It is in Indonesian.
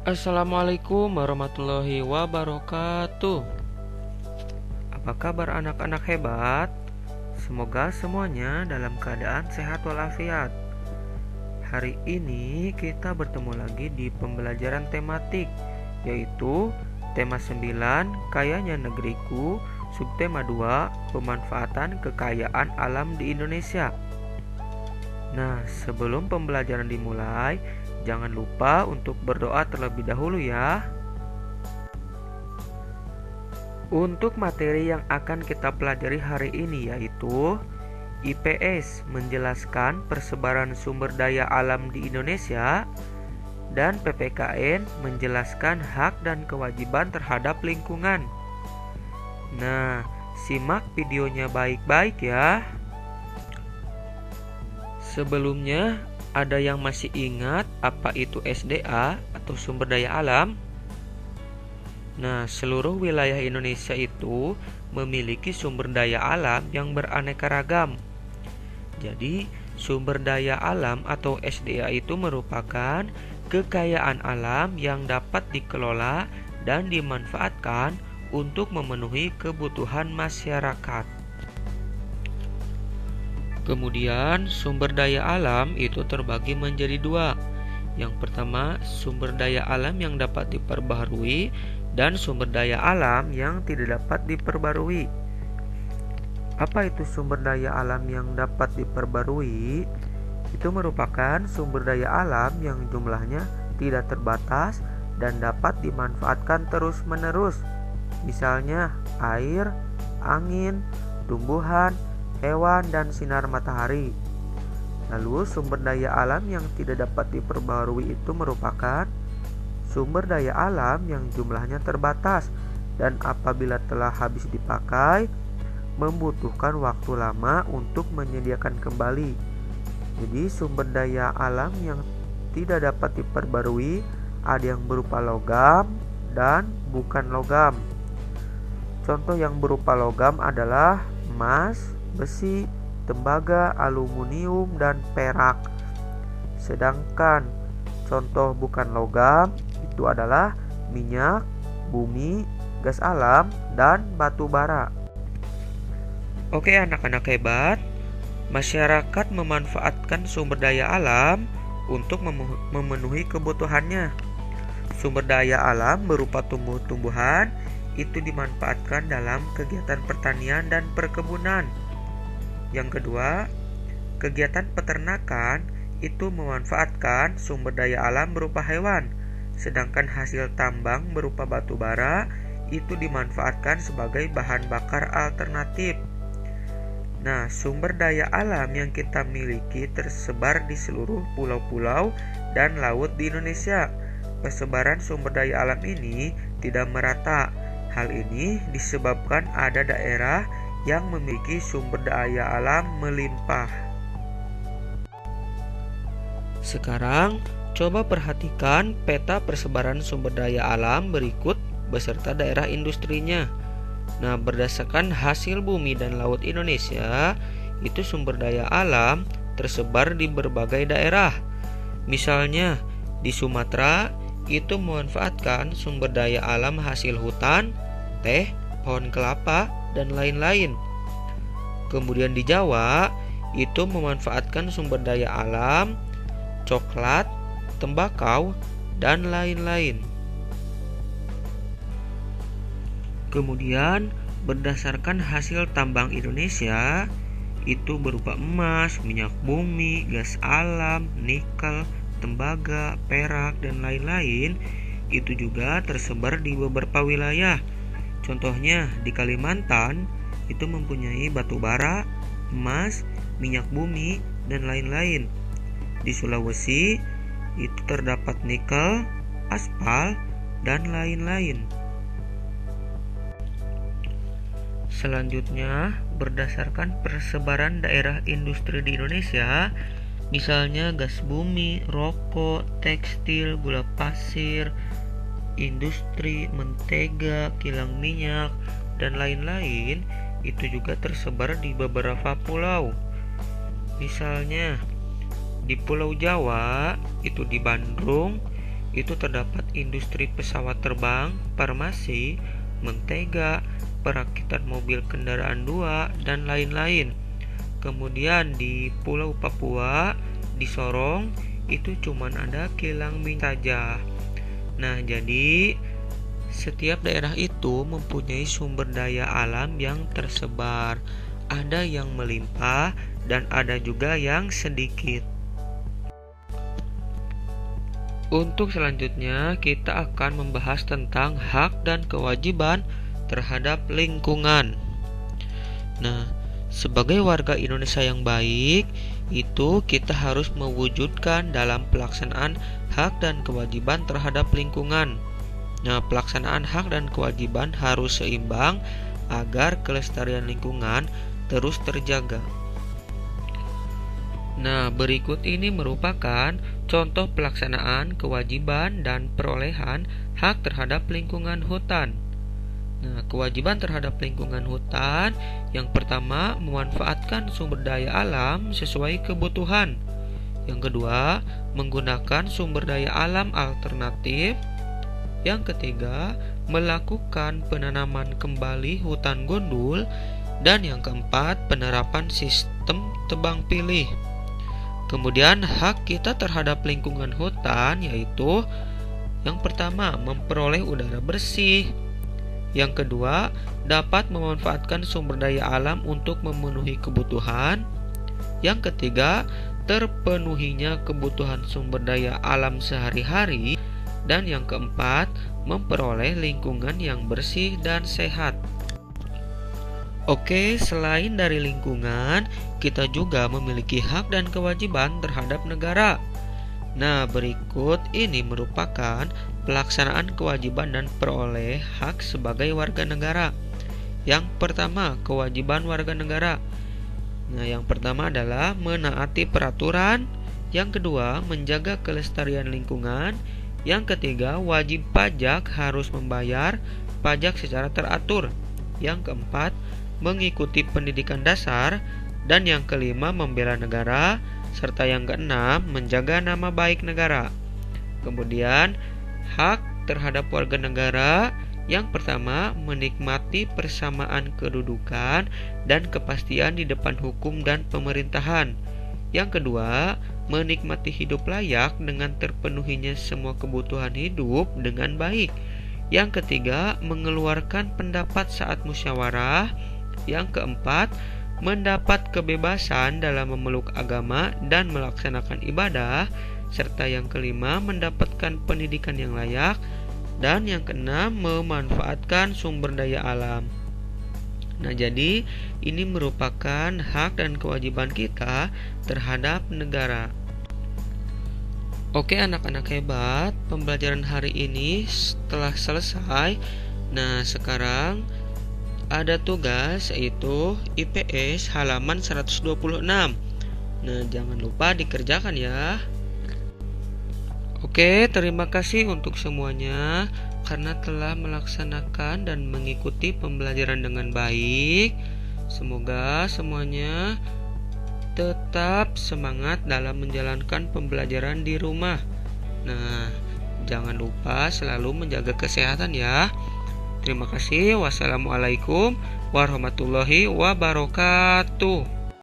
Assalamualaikum warahmatullahi wabarakatuh. Apa kabar anak-anak hebat? Semoga semuanya dalam keadaan sehat walafiat. Hari ini kita bertemu lagi di pembelajaran tematik, yaitu tema 9, Kayanya Negeriku, subtema 2, Pemanfaatan Kekayaan Alam di Indonesia. Nah, sebelum pembelajaran dimulai, jangan lupa untuk berdoa terlebih dahulu ya. Untuk materi yang akan kita pelajari hari ini yaitu IPS menjelaskan persebaran sumber daya alam di Indonesia, dan PPKN menjelaskan hak dan kewajiban terhadap lingkungan. Nah, simak videonya baik-baik ya. Sebelumnya, ada yang masih ingat apa itu SDA atau sumber daya alam? Nah, seluruh wilayah Indonesia itu memiliki sumber daya alam yang beraneka ragam. Jadi, sumber daya alam atau SDA itu merupakan kekayaan alam yang dapat dikelola dan dimanfaatkan untuk memenuhi kebutuhan masyarakat. Kemudian sumber daya alam itu terbagi menjadi dua. Yang pertama, sumber daya alam yang dapat diperbaharui dan sumber daya alam yang tidak dapat diperbarui. Apa itu sumber daya alam yang dapat diperbarui? Itu merupakan sumber daya alam yang jumlahnya tidak terbatas dan dapat dimanfaatkan terus-menerus. Misalnya air, angin, tumbuhan, hewan, dan sinar matahari. Lalu sumber daya alam yang tidak dapat diperbarui itu merupakan sumber daya alam yang jumlahnya terbatas dan apabila telah habis dipakai membutuhkan waktu lama untuk menyediakan kembali. Jadi sumber daya alam yang tidak dapat diperbarui ada yang berupa logam dan bukan logam. Contoh yang berupa logam adalah emas, besi, tembaga, aluminium, dan perak. Sedangkan contoh bukan logam itu adalah minyak, bumi, gas alam, dan batu bara. Oke anak-anak hebat, masyarakat memanfaatkan sumber daya alam untuk memenuhi kebutuhannya. Sumber daya alam berupa tumbuh-tumbuhan itu dimanfaatkan dalam kegiatan pertanian dan perkebunan. Yang kedua, kegiatan peternakan itu memanfaatkan sumber daya alam berupa hewan, sedangkan hasil tambang berupa batu bara itu dimanfaatkan sebagai bahan bakar alternatif. Nah, sumber daya alam yang kita miliki tersebar di seluruh pulau-pulau dan laut di Indonesia. Persebaran sumber daya alam ini tidak merata. Hal ini disebabkan ada daerah yang memiliki sumber daya alam melimpah. Sekarang, coba perhatikan peta persebaran sumber daya alam berikut beserta daerah industrinya. Nah, berdasarkan hasil bumi dan laut Indonesia, itu sumber daya alam tersebar di berbagai daerah. Misalnya, di Sumatera itu memanfaatkan sumber daya alam hasil hutan, teh, pohon kelapa, dan lain-lain. Kemudian di Jawa itu memanfaatkan sumber daya alam coklat, tembakau, dan lain-lain. Kemudian berdasarkan hasil tambang Indonesia itu berupa emas, minyak bumi, gas alam, nikel, tembaga, perak, dan lain-lain, itu juga tersebar di beberapa wilayah. Contohnya di Kalimantan itu mempunyai batu bara, emas, minyak bumi, dan lain-lain. Di Sulawesi itu terdapat nikel, aspal, dan lain-lain. Selanjutnya, berdasarkan persebaran daerah industri di Indonesia, misalnya gas bumi, rokok, tekstil, gula pasir, industri, mentega, kilang minyak, dan lain-lain, itu juga tersebar di beberapa pulau. Misalnya, di Pulau Jawa, itu di Bandung, itu terdapat industri pesawat terbang, farmasi, mentega, perakitan mobil kendaraan 2, dan lain-lain. Kemudian di Pulau Papua, di Sorong, itu cuman ada kilang minyak saja. Nah, jadi setiap daerah itu mempunyai sumber daya alam yang tersebar. Ada yang melimpah dan ada juga yang sedikit. Untuk selanjutnya, kita akan membahas tentang hak dan kewajiban terhadap lingkungan. Nah, sebagai warga Indonesia yang baik, itu kita harus mewujudkan dalam pelaksanaan hak dan kewajiban terhadap lingkungan. Nah, pelaksanaan hak dan kewajiban harus seimbang agar kelestarian lingkungan terus terjaga. Nah, berikut ini merupakan contoh pelaksanaan kewajiban dan perolehan hak terhadap lingkungan hutan. Nah, kewajiban terhadap lingkungan hutan yang pertama, memanfaatkan sumber daya alam sesuai kebutuhan. Yang kedua, menggunakan sumber daya alam alternatif. Yang ketiga, melakukan penanaman kembali hutan gundul. Dan yang keempat, penerapan sistem tebang pilih. Kemudian hak kita terhadap lingkungan hutan yaitu yang pertama, memperoleh udara bersih. Yang kedua, dapat memanfaatkan sumber daya alam untuk memenuhi kebutuhan. Yang ketiga, terpenuhinya kebutuhan sumber daya alam sehari-hari. Dan yang keempat, memperoleh lingkungan yang bersih dan sehat. Oke, selain dari lingkungan, kita juga memiliki hak dan kewajiban terhadap negara. Nah, berikut ini merupakan pelaksanaan kewajiban dan peroleh hak sebagai warga negara. Yang pertama, kewajiban warga negara. Nah, yang pertama adalah menaati peraturan. Yang kedua, menjaga kelestarian lingkungan. Yang ketiga, wajib pajak harus membayar pajak secara teratur. Yang keempat, mengikuti pendidikan dasar. Dan yang kelima, membela negara. Serta yang keenam, menjaga nama baik negara. Kemudian, hak terhadap warga negara. Yang pertama, menikmati persamaan kedudukan dan kepastian di depan hukum dan pemerintahan. Yang kedua, menikmati hidup layak dengan terpenuhinya semua kebutuhan hidup dengan baik. Yang ketiga, mengeluarkan pendapat saat musyawarah. Yang keempat, mendapat kebebasan dalam memeluk agama dan melaksanakan ibadah. Serta yang kelima, mendapatkan pendidikan yang layak. Dan yang keenam, memanfaatkan sumber daya alam. Nah, jadi ini merupakan hak dan kewajiban kita terhadap negara. Oke, anak-anak hebat, pembelajaran hari ini telah selesai. Nah, sekarang ada tugas yaitu IPS halaman 126. Nah, jangan lupa dikerjakan ya. Oke, terima kasih untuk semuanya karena telah melaksanakan dan mengikuti pembelajaran dengan baik. Semoga semuanya tetap semangat dalam menjalankan pembelajaran di rumah. Nah, jangan lupa selalu menjaga kesehatan ya. Terima kasih. Wassalamualaikum warahmatullahi wabarakatuh.